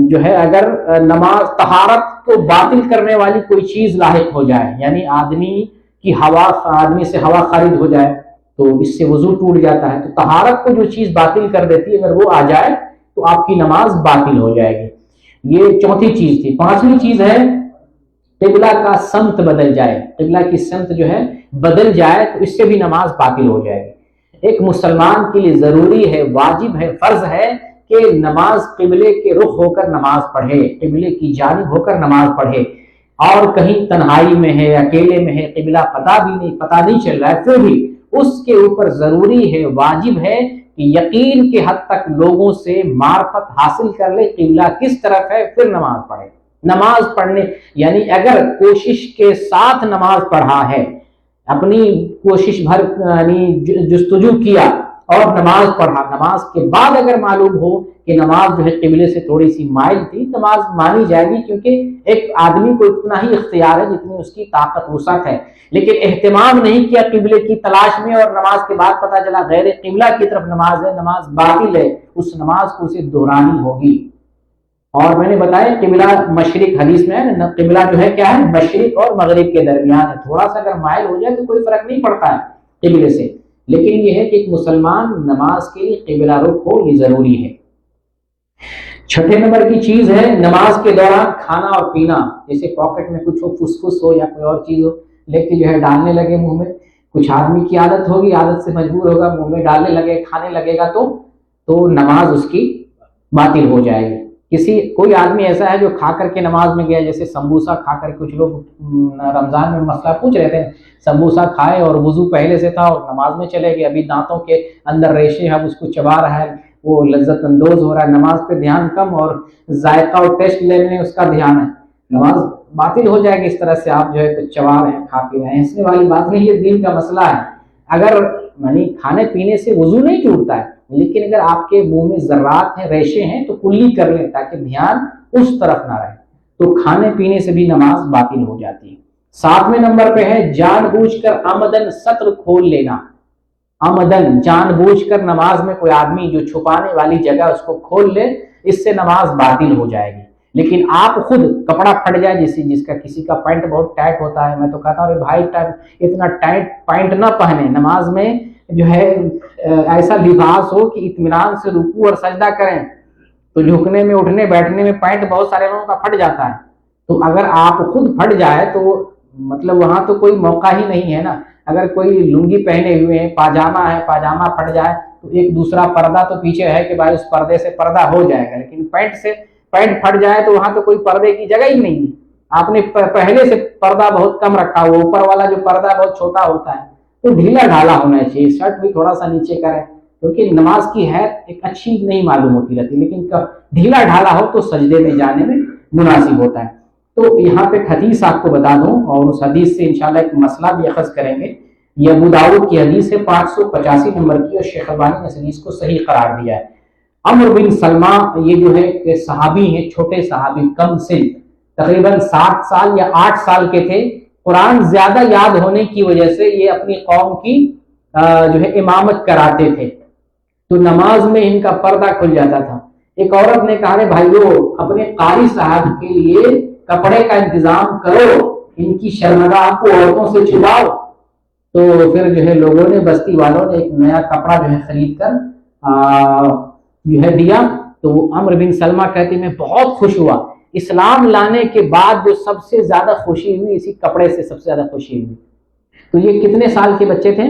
جو ہے اگر نماز طہارت کو باطل کرنے والی کوئی چیز لاحق ہو جائے، یعنی آدمی سے ہوا خارج ہو جائے تو اس سے وضو ٹوٹ جاتا ہے، تو طہارت کو جو چیز باطل کر دیتی ہے اگر وہ آ جائے تو آپ کی نماز باطل ہو جائے گی۔ یہ چوتھی چیز تھی۔ پانچویں چیز ہے قبلہ کا سمت بدل جائے، قبلہ کی سمت جو ہے بدل جائے تو اس سے بھی نماز باطل ہو جائے گی۔ ایک مسلمان کے لیے ضروری ہے، واجب ہے، فرض ہے کہ نماز قبلے کے رخ ہو کر نماز پڑھے، قبلے کی جانب ہو کر نماز پڑھے، اور کہیں تنہائی میں ہے، اکیلے میں ہے، قبلہ پتہ نہیں چل رہا ہے، پھر بھی اس کے اوپر ضروری ہے، واجب ہے کہ یقین کے حد تک لوگوں سے معرفت حاصل کر لے قبلہ کس طرف ہے، پھر نماز پڑھے۔ نماز پڑھنے یعنی اگر کوشش کے ساتھ نماز پڑھا ہے، اپنی کوشش بھر یعنی جستجو کیا اور نماز پڑھا، نماز کے بعد اگر معلوم ہو کہ نماز جو ہے قبلے سے تھوڑی سی مائل تھی، نماز مانی جائے گی، کیونکہ ایک آدمی کو اتنا ہی اختیار ہے جتنی اس کی طاقت وسعت ہے۔ لیکن اہتمام نہیں کیا قبلے کی تلاش میں اور نماز کے بعد پتہ چلا غیر قبلہ کی طرف نماز ہے، نماز باطل ہے، اس نماز کو اسے دہرانی ہوگی۔ اور میں نے بتایا قبلہ مشرق، حدیث میں ہے قبلہ جو ہے کیا ہے، مشرق اور مغرب کے درمیان ہے، تھوڑا سا اگر مائل ہو جائے تو کوئی فرق نہیں پڑتا ہے قبلے سے، لیکن یہ ہے کہ ایک مسلمان نماز کے لیے قبلہ رخ ہو، یہ ضروری ہے۔ چھٹے نمبر کی چیز ہے نماز کے دوران کھانا اور پینا، جیسے پاکٹ میں کچھ ہو، فس فس ہو یا کوئی اور چیز ہو، لے کے جو ہے ڈالنے لگے منہ میں۔ کچھ آدمی کی عادت ہوگی، عادت سے مجبور ہوگا، منہ میں ڈالنے لگے، کھانے لگے گا تو نماز اس کی باطل ہو جائے گی۔ کوئی آدمی ایسا ہے جو کھا کر کے نماز میں گیا، جیسے سمبوسا کھا کر، کچھ لوگ رمضان میں مسئلہ پوچھ رہے تھے، سمبوسا کھائے اور وضو پہلے سے تھا اور نماز میں چلے گئے، ابھی دانتوں کے اندر ریشے ہیں، اب اس کو چبا رہا ہے، وہ لذت اندوز ہو رہا ہے، نماز پہ دھیان کم اور ذائقہ اور ٹیسٹ لینے میں اس کا دھیان ہے، نماز باطل ہو جائے گی۔ اس طرح سے آپ جو ہے کچھ چبا رہے ہیں، کھا پی رہے ہیں، ہنسنے والی بات نہیں، یہ دین کا مسئلہ ہے۔ اگر یعنی کھانے پینے سے وضو نہیں ٹوٹتا ہے، لیکن اگر آپ کے منہ میں ذرات ہیں، ریشے ہیں، تو کلی کر لیں تاکہ دھیان اس طرف نہ رہے، تو کھانے پینے سے بھی نماز باطل ہو جاتی ہے۔ 7ویں نمبر پہ ہے جان بوجھ کر عمدن سطر کھول لینا۔ عمدن، جان بوجھ کر نماز میں کوئی آدمی جو چھپانے والی جگہ اس کو کھول لے، اس سے نماز باطل ہو جائے گی۔ لیکن آپ خود کپڑا پھٹ جائے، جس کا کسی کا پینٹ بہت ٹائٹ ہوتا ہے، میں تو کہتا ہوں بھائی اتنا ٹائٹ پینٹ نہ پہنے، نماز میں جو ہے ایسا لباس ہو کہ اطمینان سے رکوع اور سجدہ کریں، تو جھکنے میں، اٹھنے بیٹھنے میں پینٹ بہت سارے لوگوں کا پھٹ جاتا ہے، تو اگر آپ خود پھٹ جائے تو مطلب وہاں تو کوئی موقع ہی نہیں ہے نا۔ اگر کوئی لنگی پہنے ہوئے ہیں، پاجامہ ہے، پاجامہ پھٹ جائے تو ایک دوسرا پردہ تو پیچھے ہے کہ بھائی اس پردے سے پردہ ہو جائے گا، لیکن پینٹ پھٹ جائے تو وہاں تو کوئی پردے کی جگہ ہی نہیں ہے، آپ نے پہلے سے پردہ بہت کم رکھا، وہ اوپر والا جو پردہ بہت چھوٹا ہوتا ہے، تو ڈھیلا ڈھالا ہونا چاہیے، شرٹ بھی تھوڑا سا نیچے کریں، کیونکہ نماز کی حیت ایک اچھی نہیں معلوم ہوتی رہتی، لیکن ڈھیلا ڈھالا ہو تو سجدے میں جانے میں مناسب ہوتا ہے۔ تو یہاں پہ حدیث آپ کو بتا دوں، اور اس حدیث سے انشاءاللہ ایک مسئلہ بھی اخذ کریں گے۔ یہ ابو داؤد کی حدیث ہے 585 نمبر کی، اور شیخ البانی نے اس حدیث کو صحیح قرار دیا ہے۔ عمرو بن سلمہ، یہ جو ہے صحابی ہیں، چھوٹے صحابی، کم سن، تقریباً 7 سال یا 8 سال کے تھے، قرآن زیادہ یاد ہونے کی وجہ سے یہ اپنی قوم کی جو ہے امامت کراتے تھے، تو نماز میں ان کا پردہ کھل جاتا تھا۔ ایک عورت نے کہا بھائیو اپنے قاری صاحب کے لیے کپڑے کا انتظام کرو، ان کی شرمگاہ کو عورتوں سے چھپاؤ۔ تو پھر جو ہے لوگوں نے، بستی والوں نے ایک نیا کپڑا جو ہے خرید کر جو ہے دیا۔ تو وہ عمرو بن سلمہ کہتے میں بہت خوش ہوا۔ اسلام لانے کے بعد جو سب سے زیادہ خوشی ہوئی، اسی کپڑے سے سب سے زیادہ خوشی ہوئی۔ تو یہ کتنے سال کے بچے تھے؟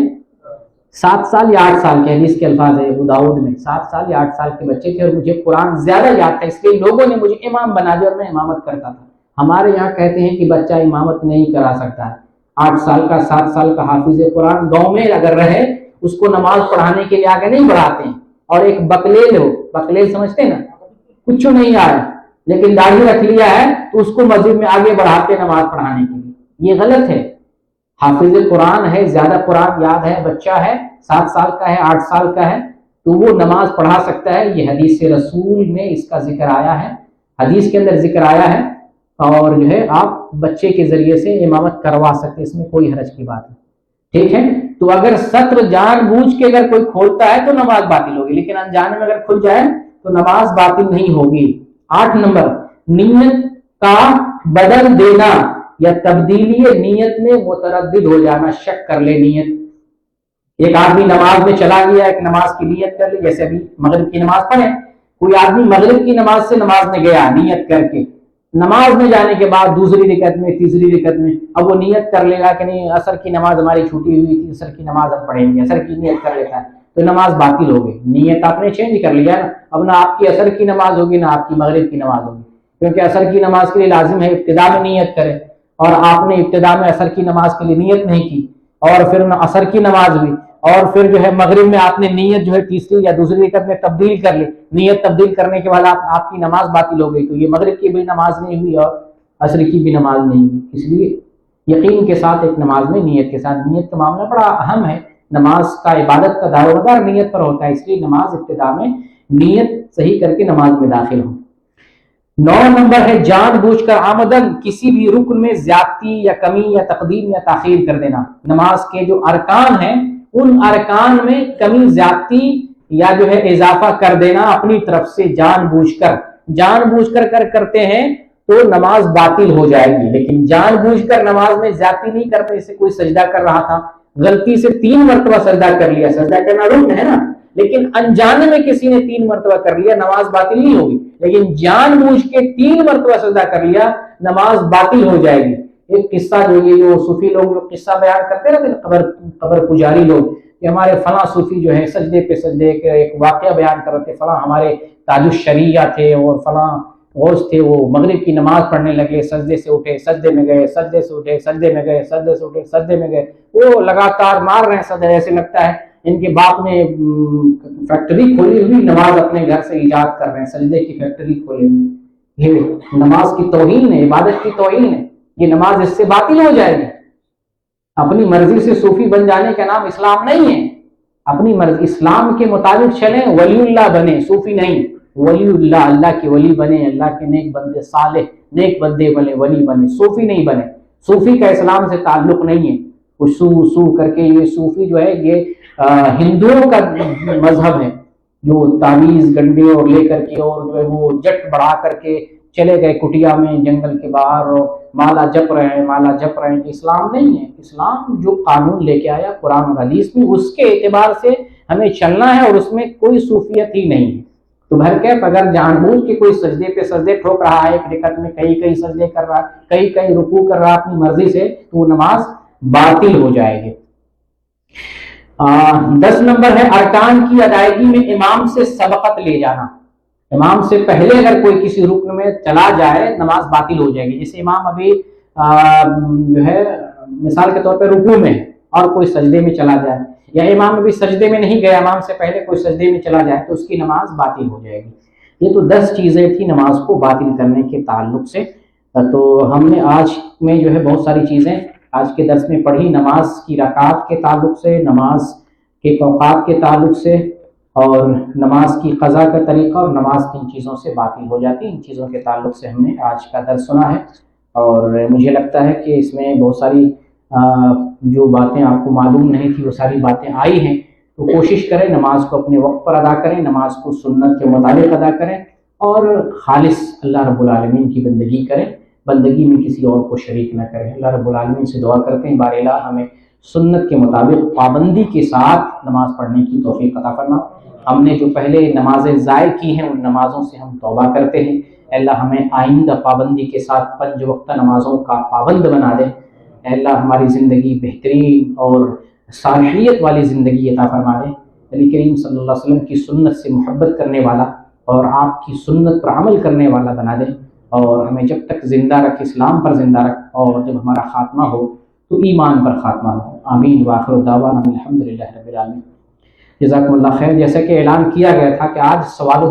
7 سال یا 8 سال کے، حدیث کے الفاظ ہے ابو داؤد میں 7 سال یا 8 سال کے بچے تھے، اور مجھے قرآن زیادہ یاد تھا، اس لیے لوگوں نے مجھے امام بنا دیا اور میں امامت کرتا تھا۔ ہمارے یہاں کہتے ہیں کہ بچہ امامت نہیں کرا سکتا ہے، 8 سال کا 7 سال کا حافظ قرآن گاؤں میں اگر رہے اس کو نماز پڑھانے کے لیے آگے نہیں بڑھاتے ہیں۔ اور ایک بکلیل ہو، بکلیل سمجھتے ہیں نا، کچھ نہیں آیا لیکن داڑھی رکھ لیا ہے تو اس کو مسجد میں آگے بڑھاتے نماز پڑھانے کے لیے، یہ غلط ہے۔ حافظ قرآن ہے، زیادہ قرآن یاد ہے، بچہ ہے، 7 سال کا ہے، 8 سال کا ہے، تو وہ نماز پڑھا سکتا ہے۔ یہ حدیث رسول میں اس کا ذکر آیا ہے، حدیث کے اندر ذکر آیا ہے، اور جو ہے آپ بچے کے ذریعے سے امامت کروا سکتے، اس میں کوئی حرج کی بات نہیں، ٹھیک ہے۔ تو اگر سطر جان بوجھ کے اگر کوئی کھولتا ہے تو نماز باطل ہوگی، لیکن انجانے میں اگر کھل جائے تو نماز باطل نہیں ہوگی۔ 8 نمبر، نیت کا بدل دینا یا تبدیلی نیت میں متردد ہو جانا، شک کر لے نیت۔ ایک آدمی نماز میں چلا گیا، ایک نماز کی نیت کر لی، جیسے ابھی مغرب کی نماز پڑھے، کوئی آدمی مغرب کی نماز سے نماز میں گیا نیت کر کے، نماز میں جانے کے بعد دوسری رکعت میں، تیسری رکعت میں اب وہ نیت کر لے گا کہ نہیں عصر کی نماز ہماری چھوٹی ہوئی تھی، عصر کی نماز ہم پڑھیں گے، عصر کی نیت کر لیتا ہے تو نماز باطل ہو گئی۔ نیت آپ نے چینج کر لیا نا، اب نہ آپ کی عصر کی نماز ہوگی نہ آپ کی مغرب کی نماز ہوگی، کیونکہ عصر کی نماز کے لیے لازم ہے ابتدا میں نیت کرے، اور آپ نے ابتدا میں عصر کی نماز کے لیے نیت نہیں کی، اور پھر عصر کی نماز ہوئی، اور پھر جو ہے مغرب میں آپ نے نیت جو ہے تیسری یا دوسری رکعت میں تبدیل کر لی، نیت تبدیل کرنے کے بعد آپ کی نماز باطل ہو گئی، تو یہ مغرب کی بھی نماز نہیں ہوئی اور عصر کی بھی نماز نہیں ہوئی۔ اس لیے یقین کے ساتھ ایک نماز میں نیت کے ساتھ، نیت کا معاملہ بڑا اہم ہے، نماز کا عبادت کا دار و مدار نیت پر ہوتا ہے، اس لیے نماز ابتدا میں نیت صحیح کر کے نماز میں داخل ہو۔ 9 نمبر ہے جان بوجھ کر آمدن کسی بھی رکن میں زیادتی یا کمی یا تقدیم یا تاخیر کر دینا۔ نماز کے جو ارکان ہیں ان ارکان میں کمی زیادتی یا جو ہے اضافہ کر دینا اپنی طرف سے جان بوجھ کر کرتے ہیں تو نماز باطل ہو جائے گی، لیکن جان بوجھ کر نماز میں زیادتی نہیں کرتے۔ جیسے کوئی سجدہ کر رہا تھا، غلطی سے 3 مرتبہ سجدہ کر لیا، سجدہ کرنا رکن ہے نا، لیکن انجانے میں کسی نے 3 مرتبہ کر لیا، نماز باطل نہیں ہوگی، لیکن جان بوجھ کے 3 مرتبہ سجدہ کر لیا نماز باطل ہو جائے گی۔ ایک قصہ جو صوفی لوگ جو قصہ بیان کرتے رہتے قبر پجاری لوگ، کہ ہمارے فلاں صوفی جو ہے سجدے پہ سجدے کے ایک واقعہ بیان کرتے، فلاں ہمارے تاج الشریعہ تھے اور فلاں غوث تھے، وہ مغرب کی نماز پڑھنے لگے، سجدے سے اٹھے، سجدے میں گئے، سجدے سے اٹھے، سجدے میں گئے، سجدے سے اٹھے، سجدے میں گئے، وہ لگاتار مار رہے ہیں سجدے، ایسے لگتا ہے ان کے باپ نے فیکٹری کھولی ہوئی، نماز اپنے گھر سے ایجاد کر رہے ہیں، سجدے کی فیکٹری کھولی ہوئی۔ یہ نماز کی توہین ہے، عبادت کی توہین ہے، یہ نماز اس سے باطل ہو جائے گی۔ اپنی مرضی سے صوفی بن جانے کا نام اسلام نہیں ہے، اپنی مرضی اسلام کے مطابق چلیں، ولی اللہ بنے، صوفی نہیں، ولی اللہ، اللہ کے ولی بنے، اللہ کے نیک بندے، صالح نیک بندے بنے، ولی بنے، صوفی نہیں بنے۔ صوفی کا اسلام سے تعلق نہیں ہے، سو کر کے یہ صوفی جو ہے یہ ہندوؤں کا مذہب ہے، جو تعویذ گنڈے اور لے کر کے اور جو ہے وہ جٹ بڑھا کر کے چلے گئے کٹیا میں جنگل کے باہر اور مالا جپ رہے ہیں، اسلام نہیں ہے۔ اسلام جو قانون لے کے آیا قرآن اور حدیث میں، اس کے اعتبار سے ہمیں چلنا ہے، اور اس میں کوئی صوفیت ہی نہیں ہے۔ تو بہرکیف اگر جان بوجھ کے کوئی سجدے پہ سجدے ٹھوک رہا ہے، ایک رکعت میں کئی سجدے کر رہا ہے، کئی رکوع کر رہا ہے اپنی مرضی سے، تو وہ نماز باطل ہو جائے گی۔ 10 نمبر ہے ارکان کی ادائیگی میں امام سے سبقت لے جانا۔ امام سے پہلے اگر کوئی کسی رکن میں چلا جائے نماز باطل ہو جائے گی۔ جیسے امام ابھی جو ہے مثال کے طور پہ رکوع میں اور کوئی سجدے میں چلا جائے، یا امام ابھی سجدے میں نہیں گیا، امام سے پہلے کوئی سجدے میں چلا جائے تو اس کی نماز باطل ہو جائے گی۔ یہ تو 10 چیزیں تھی نماز کو باطل کرنے کے تعلق سے۔ تو ہم نے آج میں جو ہے بہت ساری چیزیں آج کے درس میں پڑھی، نماز کی رکعات کے تعلق سے، نماز کے اوقات کے تعلق سے، اور نماز کی قضا کا طریقہ، اور نماز کن چیزوں سے باطل ہو جاتی، ان چیزوں کے تعلق سے ہم نے آج کا درس سنا ہے۔ اور مجھے لگتا ہے کہ اس میں بہت ساری جو باتیں آپ کو معلوم نہیں تھی وہ ساری باتیں آئی ہیں، تو کوشش کریں نماز کو اپنے وقت پر ادا کریں، نماز کو سنت کے مطابق ادا کریں، اور خالص اللہ رب العالمین کی بندگی کریں، بندگی میں کسی اور کو شریک نہ کریں۔ اللہ رب العالمین سے دعا کرتے ہیں بار الہ ہمیں سنت کے مطابق پابندی کے ساتھ نماز پڑھنے کی توفیق عطا فرما۔ ہم نے جو پہلے نمازیں ضائع کی ہیں ان نمازوں سے ہم توبہ کرتے ہیں۔ اے اللہ ہمیں آئندہ پابندی کے ساتھ 5 وقتہ نمازوں کا پابند بنا دے۔ اے اللہ ہماری زندگی بہترین اور صالحیت والی زندگی عطا فرما دے۔ نبی کریم صلی اللہ علیہ وسلم کی سنت سے محبت کرنے والا اور آپ کی سنت پر عمل کرنے والا بنا دے، اور ہمیں جب تک زندہ رکھ اسلام پر زندہ رکھ، اور جب ہمارا خاتمہ ہو تو ایمان پر خاتمہ ہو۔ آمین وآخر دعوانا الحمدللہ رب العالمین۔ جزاکم اللہ خیر۔ جیسا کہ اعلان کیا گیا تھا کہ آج سوال و جواب